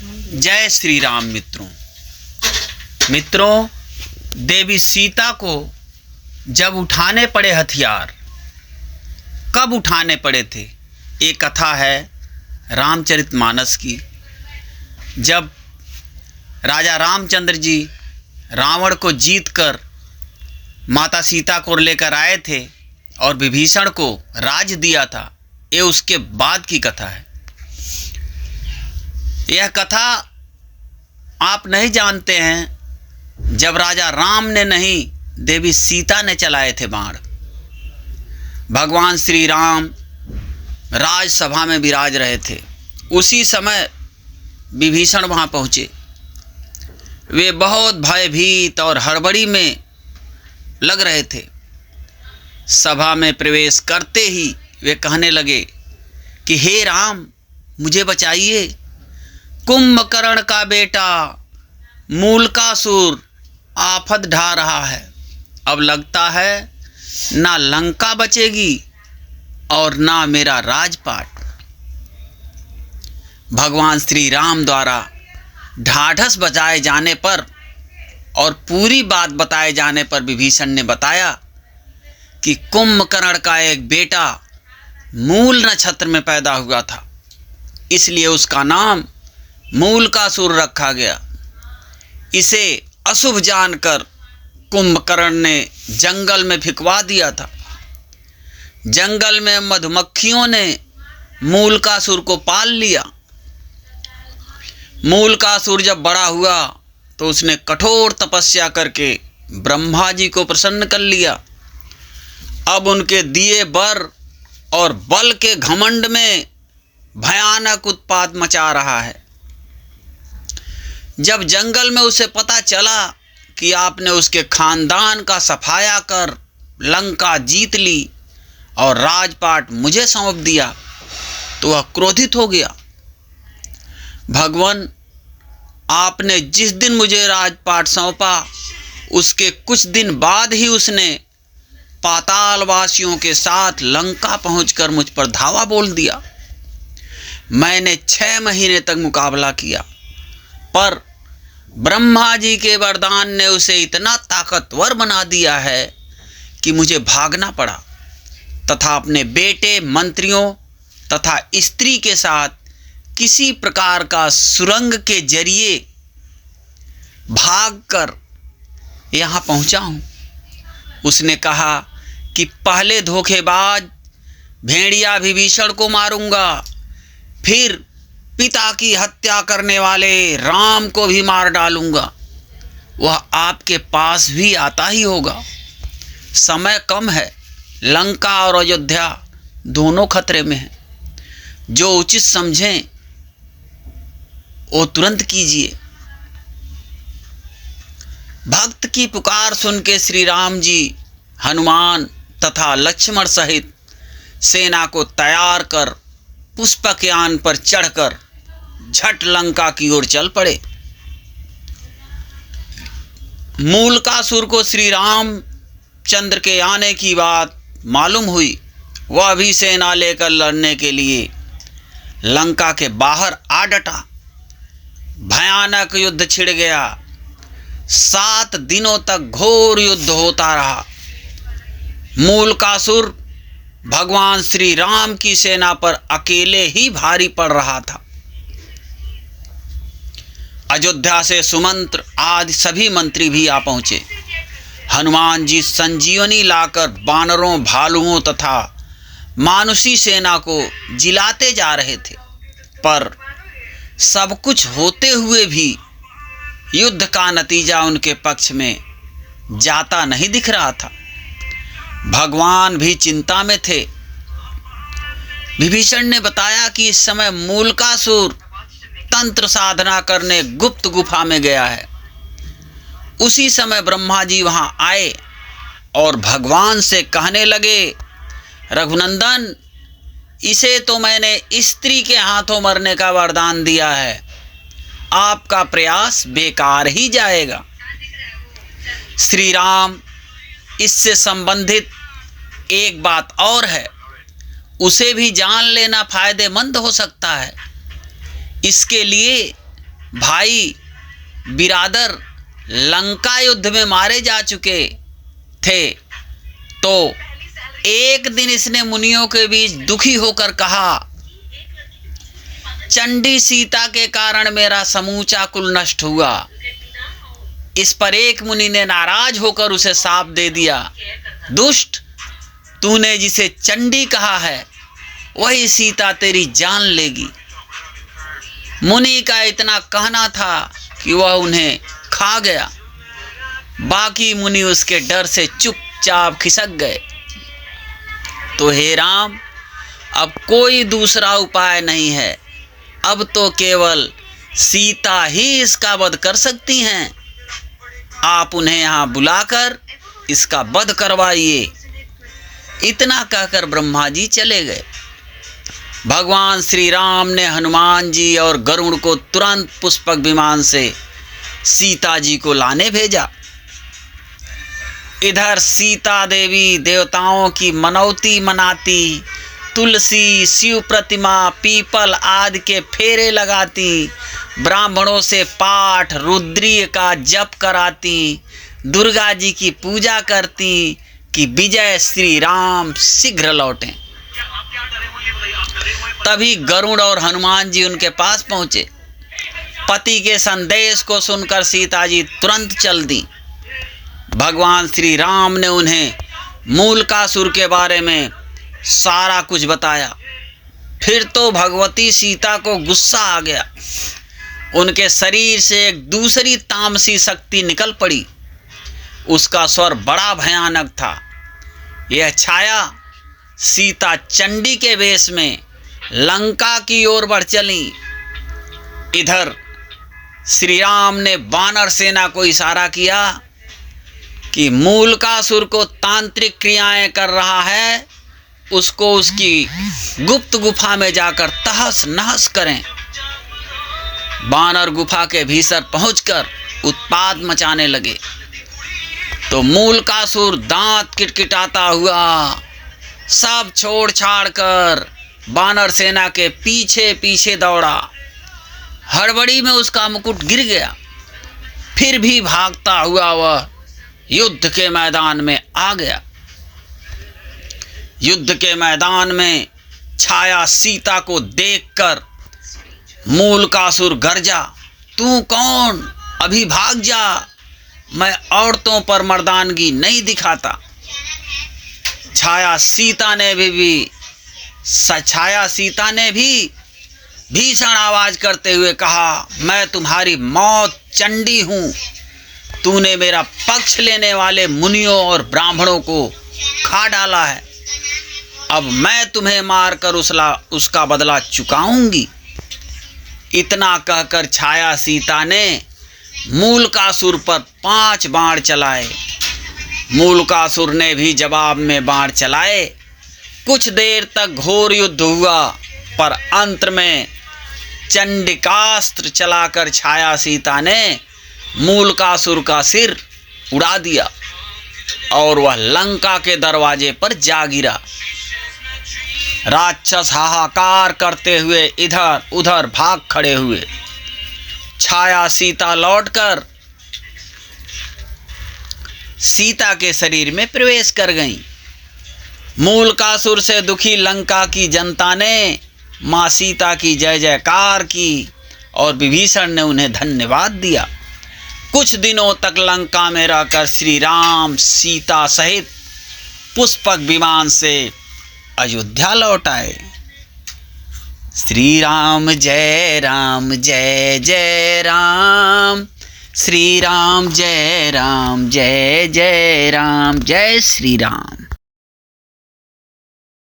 जय श्री राम। मित्रों, देवी सीता को जब उठाने पड़े हथियार, कब उठाने पड़े थे? एक कथा है रामचरितमानस की। जब राजा रामचंद्र जी रावण को जीतकर माता सीता को लेकर आए थे और विभीषण को राज दिया था, ये उसके बाद की कथा है। यह कथा आप नहीं जानते हैं। जब राजा राम ने नहीं, देवी सीता ने चलाए थे बाण। भगवान श्री राम राजसभा में विराज रहे थे। उसी समय विभीषण वहाँ पहुँचे। वे बहुत भयभीत और हड़बड़ी में लग रहे थे। सभा में प्रवेश करते ही वे कहने लगे कि हे राम, मुझे बचाइए। कुंभकर्ण का बेटा मूलकासुर आफत ढा रहा है। अब लगता है ना लंका बचेगी और ना मेरा राजपाट। भगवान श्री राम द्वारा ढाढ़स बजाए जाने पर और पूरी बात बताए जाने पर विभीषण ने बताया कि कुंभकर्ण का एक बेटा मूल नक्षत्र में पैदा हुआ था, इसलिए उसका नाम मूलकासुर रखा गया। इसे अशुभ जानकर कुंभकर्ण ने जंगल में फिकवा दिया था। जंगल में मधुमक्खियों ने मूलकासुर को पाल लिया। मूलकासुर जब बड़ा हुआ तो उसने कठोर तपस्या करके ब्रह्मा जी को प्रसन्न कर लिया। अब उनके दिए वर और बल के घमंड में भयानक उत्पात मचा रहा है। जब जंगल में उसे पता चला कि आपने उसके खानदान का सफाया कर लंका जीत ली और राजपाट मुझे सौंप दिया, तो वह क्रोधित हो गया। भगवान, आपने जिस दिन मुझे राजपाट सौंपा, उसके कुछ दिन बाद ही उसने पातालवासियों के साथ लंका पहुंचकर मुझ पर धावा बोल दिया। मैंने 6 महीने तक मुकाबला किया, पर ब्रह्मा जी के वरदान ने उसे इतना ताकतवर बना दिया है कि मुझे भागना पड़ा तथा अपने बेटे, मंत्रियों तथा स्त्री के साथ किसी प्रकार का सुरंग के जरिए भागकर यहाँ पहुँचा हूँ। उसने कहा कि पहले धोखेबाज भेड़िया विभीषण को मारूंगा, फिर पिता की हत्या करने वाले राम को भी मार डालूंगा। वह आपके पास भी आता ही होगा। समय कम है, लंका और अयोध्या दोनों खतरे में हैं। जो उचित समझें वो तुरंत कीजिए। भक्त की पुकार सुन के श्री राम जी हनुमान तथा लक्ष्मण सहित सेना को तैयार कर पुष्पकयान पर चढ़कर झट लंका की ओर चल पड़े। मूलकासुर को श्री राम चंद्र के आने की बात मालूम हुई। वह भी सेना लेकर लड़ने के लिए लंका के बाहर आ डटा। भयानक युद्ध छिड़ गया। 7 दिनों तक घोर युद्ध होता रहा। मूलकासुर भगवान श्री राम की सेना पर अकेले ही भारी पड़ रहा था। अयोध्या से सुमंत्र आदि सभी मंत्री भी आ पहुंचे। हनुमान जी संजीवनी लाकर बानरों, भालुओं तथा मानुषी सेना को जिलाते जा रहे थे, पर सब कुछ होते हुए भी युद्ध का नतीजा उनके पक्ष में जाता नहीं दिख रहा था। भगवान भी चिंता में थे। विभीषण ने बताया कि इस समय मूलकासुर तंत्र साधना करने गुप्त गुफा में गया है। उसी समय ब्रह्मा जी वहां आए और भगवान से कहने लगे, रघुनंदन, इसे तो मैंने स्त्री के हाथों मरने का वरदान दिया है। आपका प्रयास बेकार ही जाएगा। श्री राम, इससे संबंधित एक बात और है, उसे भी जान लेना फायदेमंद हो सकता है। इसके लिए भाई बिरादर लंका युद्ध में मारे जा चुके थे, तो एक दिन इसने मुनियों के बीच दुखी होकर कहा, चंडी सीता के कारण मेरा समूचा कुल नष्ट हुआ। इस पर एक मुनि ने नाराज होकर उसे शाप दे दिया, दुष्ट, तूने जिसे चंडी कहा है वही सीता तेरी जान लेगी। मुनि का इतना कहना था कि वह उन्हें खा गया। बाकी मुनि उसके डर से चुपचाप खिसक गए। तो हे राम, अब कोई दूसरा उपाय नहीं है, अब तो केवल सीता ही इसका वध कर सकती हैं। आप उन्हें यहाँ बुलाकर इसका वध करवाइए। इतना कहकर ब्रह्मा जी चले गए। भगवान श्री राम ने हनुमान जी और गरुड़ को तुरंत पुष्पक विमान से सीता जी को लाने भेजा। इधर सीता देवी देवताओं की मनौती मनाती, तुलसी, शिव प्रतिमा, पीपल आदि के फेरे लगाती, ब्राह्मणों से पाठ रुद्रीय का जप कराती, दुर्गा जी की पूजा करती कि विजय श्री राम शीघ्र लौटें। तभी गरुड़ और हनुमान जी उनके पास पहुंचे। पति के संदेश को सुनकर सीता जी तुरंत चल दी। भगवान श्री राम ने उन्हें मूलकासुर के बारे में सारा कुछ बताया। फिर तो भगवती सीता को गुस्सा आ गया। उनके शरीर से एक दूसरी तामसी शक्ति निकल पड़ी। उसका स्वर बड़ा भयानक था। यह छाया सीता चंडी के वेश में लंका की ओर बढ़ चली। इधर श्री राम ने वानर सेना को इशारा किया कि मूलकासुर को तांत्रिक क्रियाएं कर रहा है, उसको उसकी गुप्त गुफा में जाकर तहस नहस करें। वानर गुफा के भीतर पहुंचकर उत्पात मचाने लगे। तो मूलकासुर दांत किटकिटाता हुआ सब छोड़ छाड़ कर वानर सेना के पीछे पीछे दौड़ा। हड़बड़ी में उसका मुकुट गिर गया। फिर भी भागता हुआ वह युद्ध के मैदान में आ गया। युद्ध के मैदान में छाया सीता को देखकर मूलकासुर गरजा, तू कौन? अभी भाग जा, मैं औरतों पर मर्दानगी नहीं दिखाता। छाया सीता ने भी भीषण आवाज करते हुए कहा, मैं तुम्हारी मौत चंडी हूं। तूने मेरा पक्ष लेने वाले मुनियों और ब्राह्मणों को खा डाला है। अब मैं तुम्हें मारकर उसका बदला चुकाऊंगी। इतना कहकर छाया सीता ने मूलकासुर पर 5 बाण चलाए। मूलकासुर ने भी जवाब में बाण चलाए। कुछ देर तक घोर युद्ध हुआ, पर अंत में चंडिकास्त्र चलाकर छाया सीता ने मूलकासुर का सिर उड़ा दिया और वह लंका के दरवाजे पर जा गिरा। राक्षस हाहाकार करते हुए इधर उधर भाग खड़े हुए। छाया सीता लौटकर सीता के शरीर में प्रवेश कर गईं। मूलकासुर से दुखी लंका की जनता ने मां सीता की जय जयकार की और विभीषण ने उन्हें धन्यवाद दिया। कुछ दिनों तक लंका में रहकर श्री राम सीता सहित पुष्पक विमान से अयोध्या लौट आए। श्री राम जय जय राम, श्री राम जय जय राम, जय श्री राम।